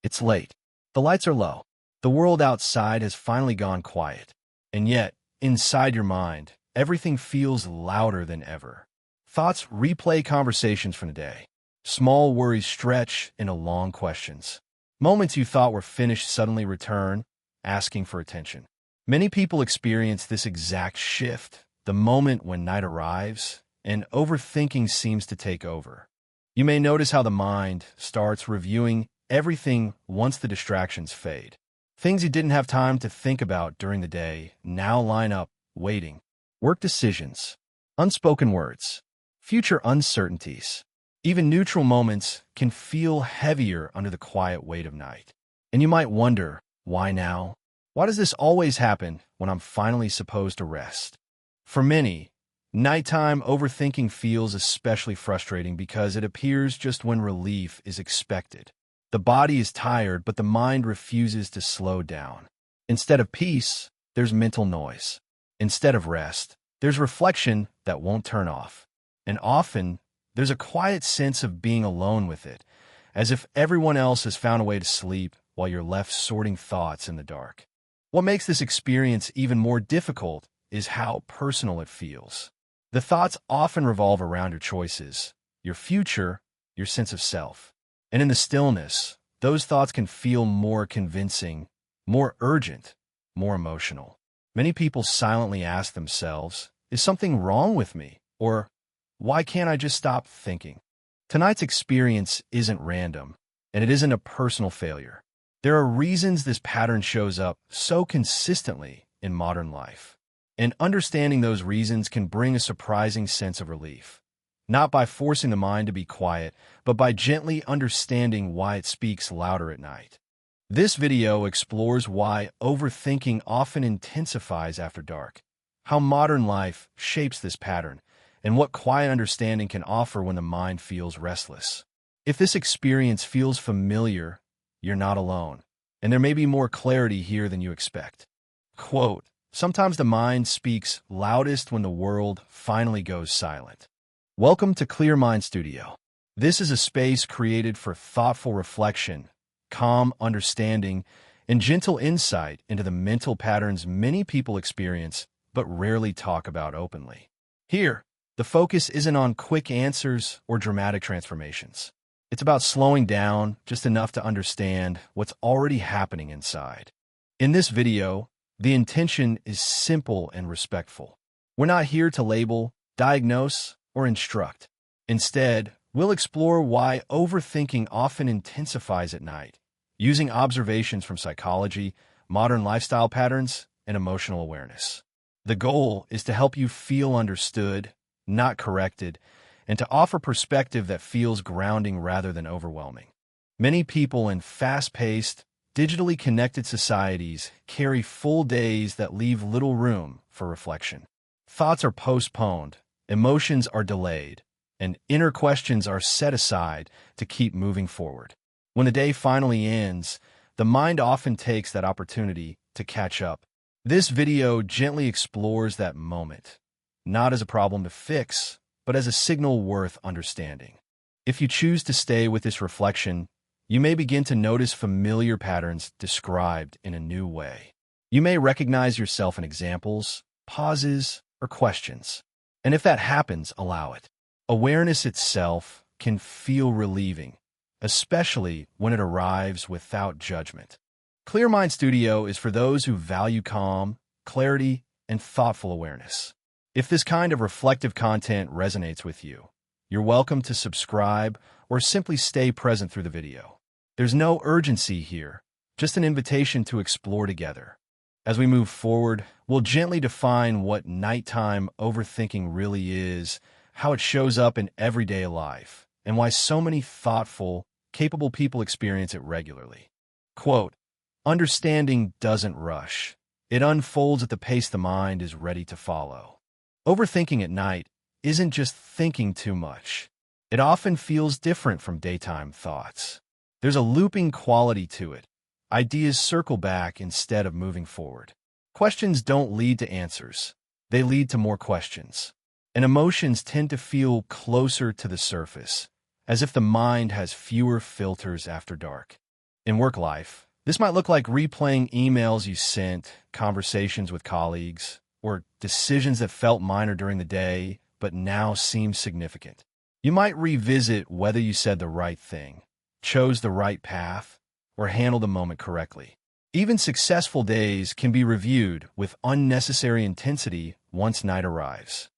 It's late. The lights are low. The world outside has finally gone quiet. And yet, inside your mind, everything feels louder than ever. Thoughts replay conversations from the day. Small worries stretch into long questions. Moments you thought were finished suddenly return, asking for attention. Many people experience this exact shift, the moment when night arrives and overthinking seems to take over. You may notice how the mind starts reviewing everything once the distractions fade. Things you didn't have time to think about during the day now line up, waiting. Work decisions, unspoken words, future uncertainties. Even neutral moments can feel heavier under the quiet weight of night. And you might wonder, why now? Why does this always happen when I'm finally supposed to rest? For many, nighttime overthinking feels especially frustrating because it appears just when relief is expected. The body is tired, but the mind refuses to slow down. Instead of peace, there's mental noise. Instead of rest, there's reflection that won't turn off. And often, there's a quiet sense of being alone with it, as if everyone else has found a way to sleep while you're left sorting thoughts in the dark. What makes this experience even more difficult is how personal it feels. The thoughts often revolve around your choices, your future, your sense of self. And in the stillness, those thoughts can feel more convincing, more urgent, more emotional. Many people silently ask themselves, is something wrong with me? Or, why can't I just stop thinking? Tonight's experience isn't random, and it isn't a personal failure. There are reasons this pattern shows up so consistently in modern life. And understanding those reasons can bring a surprising sense of relief. Not by forcing the mind to be quiet, but by gently understanding why it speaks louder at night. This video explores why overthinking often intensifies after dark, how modern life shapes this pattern, and what quiet understanding can offer when the mind feels restless. If this experience feels familiar, you're not alone, and there may be more clarity here than you expect. Quote, sometimes the mind speaks loudest when the world finally goes silent. Welcome to ClearMind Studio. This is a space created for thoughtful reflection, calm understanding, and gentle insight into the mental patterns many people experience but rarely talk about openly. Here, the focus isn't on quick answers or dramatic transformations. It's about slowing down just enough to understand what's already happening inside. In this video, the intention is simple and respectful. We're not here to label, diagnose, or instruct. Instead, we'll explore why overthinking often intensifies at night, using observations from psychology, modern lifestyle patterns, and emotional awareness. The goal is to help you feel understood, not corrected, and to offer perspective that feels grounding rather than overwhelming. Many people in fast-paced, digitally connected societies carry full days that leave little room for reflection. Thoughts are postponed, emotions are delayed, and inner questions are set aside to keep moving forward. When the day finally ends, the mind often takes that opportunity to catch up. This video gently explores that moment, not as a problem to fix, but as a signal worth understanding. If you choose to stay with this reflection, you may begin to notice familiar patterns described in a new way. You may recognize yourself in examples, pauses, or questions. And if that happens, allow it. Awareness itself can feel relieving, especially when it arrives without judgment. ClearMind Studio is for those who value calm, clarity, and thoughtful awareness. If this kind of reflective content resonates with you, you're welcome to subscribe or simply stay present through the video. There's no urgency here, just an invitation to explore together. As we move forward, we'll gently define what nighttime overthinking really is, how it shows up in everyday life, and why so many thoughtful, capable people experience it regularly. Quote, understanding doesn't rush. It unfolds at the pace the mind is ready to follow. Overthinking at night isn't just thinking too much. It often feels different from daytime thoughts. There's a looping quality to it. Ideas circle back instead of moving forward. Questions don't lead to answers. They lead to more questions. And emotions tend to feel closer to the surface, as if the mind has fewer filters after dark. In work life, this might look like replaying emails you sent, conversations with colleagues, or decisions that felt minor during the day but now seem significant. You might revisit whether you said the right thing, chose the right path, or handled the moment correctly. Even successful days can be reviewed with unnecessary intensity once night arrives.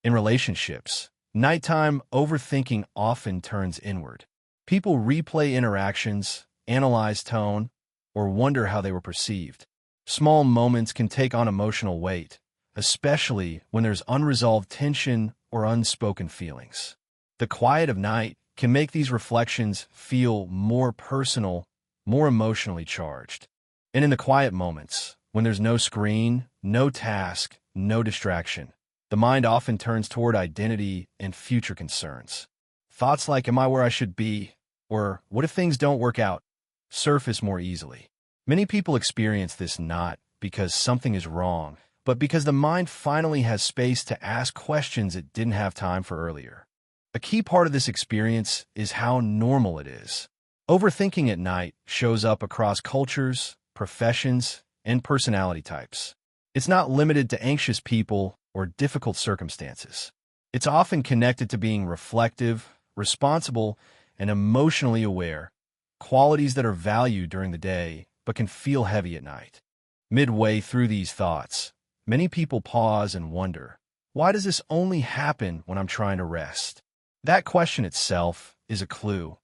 In relationships, nighttime overthinking often turns inward. People replay interactions, analyze tone, or wonder how they were perceived. Small moments can take on emotional weight, especially when there's unresolved tension or unspoken feelings. The quiet of night can make these reflections feel more personal, more emotionally charged. And in the quiet moments, when there's no screen, no task, no distraction, the mind often turns toward identity and future concerns. Thoughts like, am I where I should be? Or, what if things don't work out? Surface more easily. Many people experience this not because something is wrong, but because the mind finally has space to ask questions it didn't have time for earlier. A key part of this experience is how normal it is. Overthinking at night shows up across cultures, professions, and personality types. It's not limited to anxious people or difficult circumstances. It's often connected to being reflective, responsible, and emotionally aware, qualities that are valued during the day but can feel heavy at night. Midway through these thoughts, many people pause and wonder, why does this only happen when I'm trying to rest? That question itself is a clue,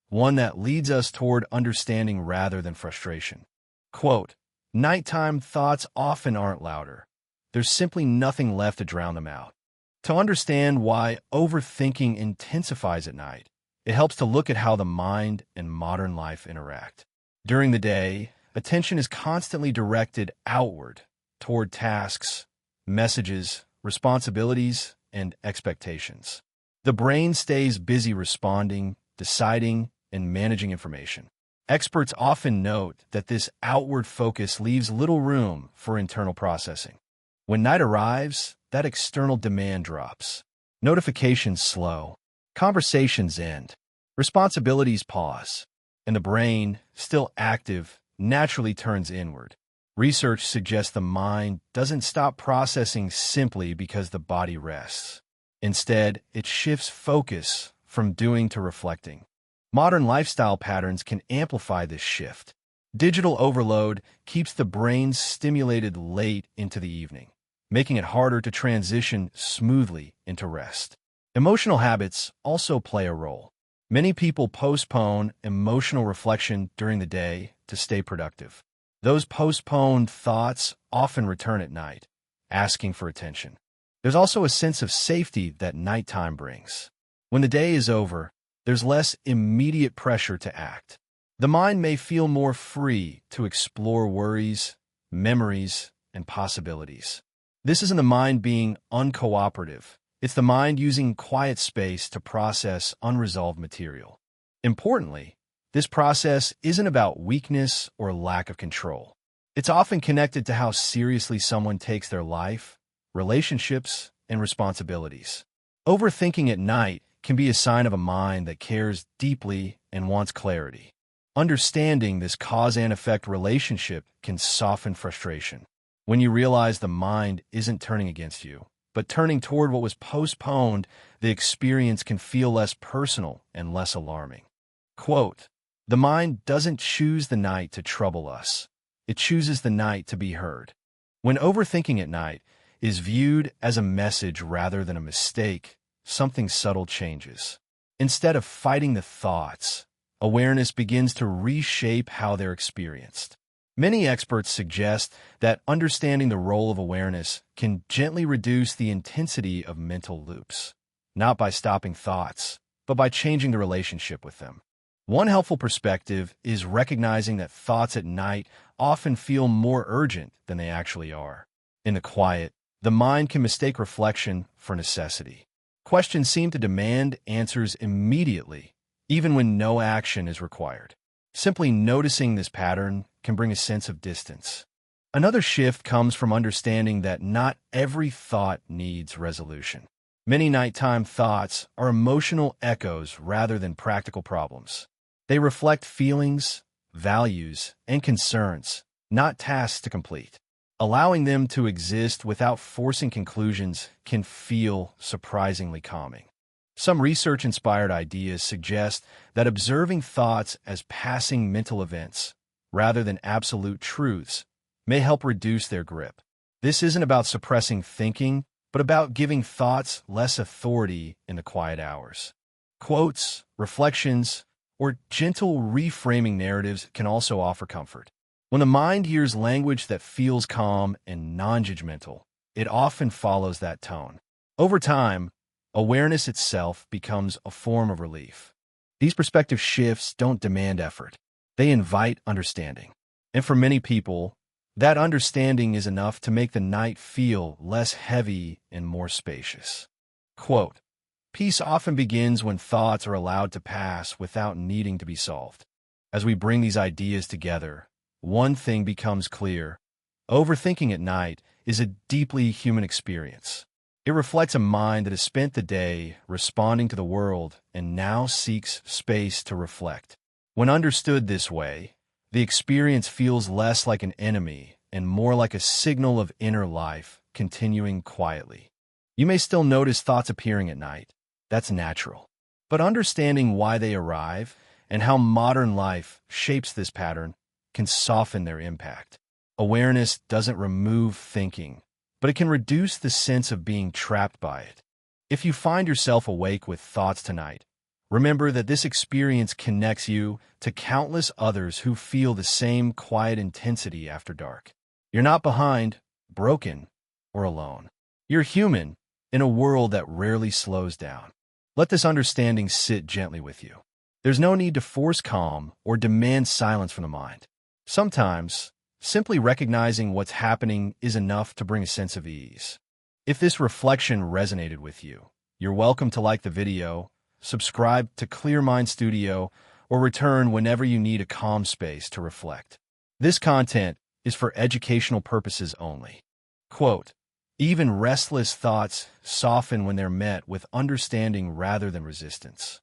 one that leads us toward understanding rather than frustration. Quote, nighttime thoughts often aren't louder. There's simply nothing left to drown them out. To understand why overthinking intensifies at night, it helps to look at how the mind and modern life interact. During the day, attention is constantly directed outward, toward tasks, messages, responsibilities, and expectations. The brain stays busy responding, deciding, and managing information. Experts often note that this outward focus leaves little room for internal processing. When night arrives, that external demand drops. Notifications slow, conversations end, responsibilities pause, and the brain, still active, naturally turns inward. Research suggests the mind doesn't stop processing simply because the body rests. Instead, it shifts focus from doing to reflecting. Modern lifestyle patterns can amplify this shift. Digital overload keeps the brain stimulated late into the evening, making it harder to transition smoothly into rest. Emotional habits also play a role. Many people postpone emotional reflection during the day to stay productive. Those postponed thoughts often return at night, asking for attention. There's also a sense of safety that nighttime brings. When the day is over, there's less immediate pressure to act. The mind may feel more free to explore worries, memories, and possibilities. This isn't the mind being uncooperative. It's the mind using quiet space to process unresolved material. Importantly, this process isn't about weakness or lack of control. It's often connected to how seriously someone takes their life, relationships, and responsibilities. Overthinking at night can be a sign of a mind that cares deeply and wants clarity. Understanding this cause and effect relationship can soften frustration. When you realize the mind isn't turning against you, but turning toward what was postponed, the experience can feel less personal and less alarming. Quote, the mind doesn't choose the night to trouble us. It chooses the night to be heard. When overthinking at night is viewed as a message rather than a mistake, something subtle changes. Instead of fighting the thoughts, awareness begins to reshape how they're experienced. Many experts suggest that understanding the role of awareness can gently reduce the intensity of mental loops, not by stopping thoughts, but by changing the relationship with them. One helpful perspective is recognizing that thoughts at night often feel more urgent than they actually are. In the quiet, the mind can mistake reflection for necessity. Questions seem to demand answers immediately, even when no action is required. Simply noticing this pattern can bring a sense of distance. Another shift comes from understanding that not every thought needs resolution. Many nighttime thoughts are emotional echoes rather than practical problems. They reflect feelings, values, and concerns, not tasks to complete. Allowing them to exist without forcing conclusions can feel surprisingly calming. Some research-inspired ideas suggest that observing thoughts as passing mental events, rather than absolute truths, may help reduce their grip. This isn't about suppressing thinking, but about giving thoughts less authority in the quiet hours. Quotes, reflections, or gentle reframing narratives can also offer comfort. When the mind hears language that feels calm and non-judgmental, it often follows that tone. Over time, awareness itself becomes a form of relief. These perspective shifts don't demand effort. They invite understanding. And for many people, that understanding is enough to make the night feel less heavy and more spacious. Quote, peace often begins when thoughts are allowed to pass without needing to be solved. As we bring these ideas together, one thing becomes clear. Overthinking at night is a deeply human experience. It reflects a mind that has spent the day responding to the world and now seeks space to reflect. When understood this way, the experience feels less like an enemy and more like a signal of inner life continuing quietly. You may still notice thoughts appearing at night. That's natural. But understanding why they arrive and how modern life shapes this pattern can soften their impact. Awareness doesn't remove thinking, but it can reduce the sense of being trapped by it. If you find yourself awake with thoughts tonight, remember that this experience connects you to countless others who feel the same quiet intensity after dark. You're not behind, broken, or alone. You're human in a world that rarely slows down. Let this understanding sit gently with you. There's no need to force calm or demand silence from the mind. Sometimes, simply recognizing what's happening is enough to bring a sense of ease. If this reflection resonated with you, you're welcome to like the video, subscribe to ClearMind Studio, or return whenever you need a calm space to reflect. This content is for educational purposes only. Quote, even restless thoughts soften when they're met with understanding rather than resistance.